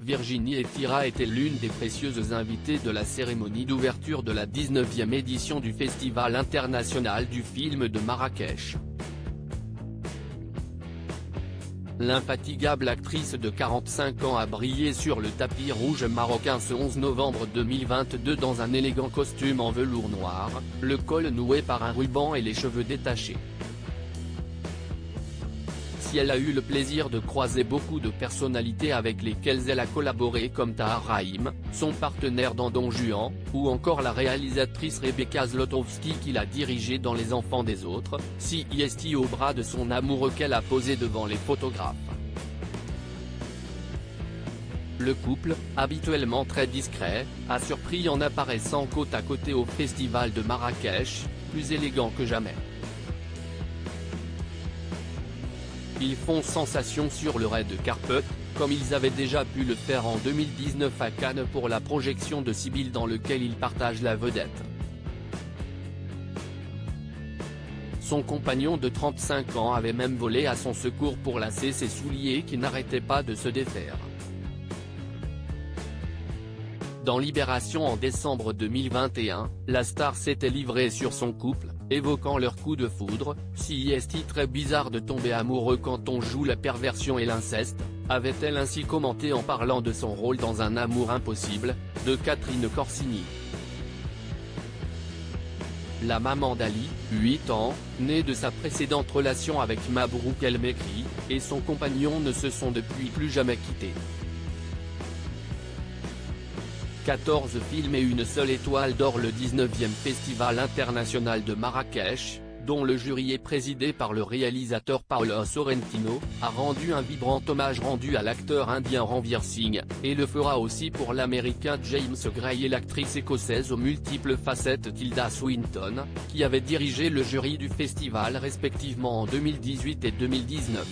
Virginie Efira était l'une des précieuses invitées de la cérémonie d'ouverture de la 19e édition du Festival international du film de Marrakech. L'infatigable actrice de 45 ans a brillé sur le tapis rouge marocain ce 11 novembre 2022 dans un élégant costume en velours noir, le col noué par un ruban et les cheveux détachés. Si elle a eu le plaisir de croiser beaucoup de personnalités avec lesquelles elle a collaboré comme Tahar Rahim, son partenaire dans Don Juan, ou encore la réalisatrice Rebecca Zlotowski qui l'a dirigée dans Les Enfants des Autres, CIST au bras de son amoureux qu'elle a posé devant les photographes. Le couple, habituellement très discret, a surpris en apparaissant côte à côté au festival de Marrakech, plus élégant que jamais. Ils font sensation sur le red carpet, comme ils avaient déjà pu le faire en 2019 à Cannes pour la projection de Sibylle dans lequel ils partagent la vedette. Son compagnon de 35 ans avait même volé à son secours pour lasser ses souliers qui n'arrêtaient pas de se défaire. Dans Libération en décembre 2021, la star s'était livrée sur son couple, évoquant leur coup de foudre. CIST très bizarre de tomber amoureux quand on joue la perversion et l'inceste, avait-elle ainsi commenté en parlant de son rôle dans Un amour impossible, de Catherine Corsini. La maman d'Ali, 8 ans, née de sa précédente relation avec Mabrouk El Mekri, et son compagnon ne se sont depuis plus jamais quittés. 14 films et une seule étoile d'or. Le 19e Festival international de Marrakech, dont le jury est présidé par le réalisateur Paolo Sorrentino, a rendu un vibrant hommage rendu à l'acteur indien Ranveer Singh, et le fera aussi pour l'américain James Gray et l'actrice écossaise aux multiples facettes Tilda Swinton, qui avait dirigé le jury du festival respectivement en 2018 et 2019.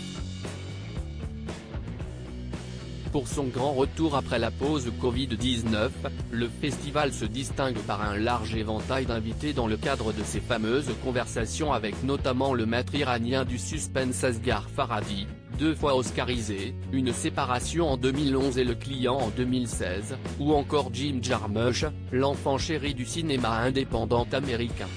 Pour son grand retour après la pause Covid-19, le festival se distingue par un large éventail d'invités dans le cadre de ses fameuses conversations avec notamment le maître iranien du suspense Asghar Farhadi, 2 fois oscarisé, Une séparation en 2011 et Le client en 2016, ou encore Jim Jarmusch, l'enfant chéri du cinéma indépendant américain.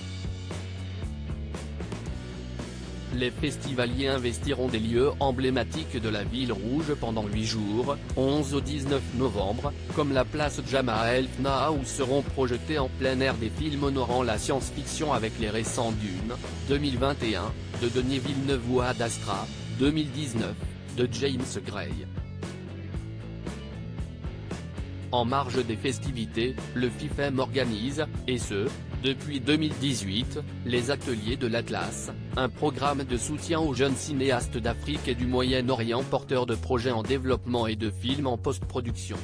Les festivaliers investiront des lieux emblématiques de la Ville Rouge pendant 8 jours, 11 au 19 novembre, comme la place Jemaa El Fna où seront projetés en plein air des films honorant la science-fiction avec les récents Dune, 2021, de Denis Villeneuve ou Ad Astra, 2019, de James Gray. En marge des festivités, le FIFEM organise, et ce, depuis 2018, les Ateliers de l'Atlas, un programme de soutien aux jeunes cinéastes d'Afrique et du Moyen-Orient porteurs de projets en développement et de films en post-production.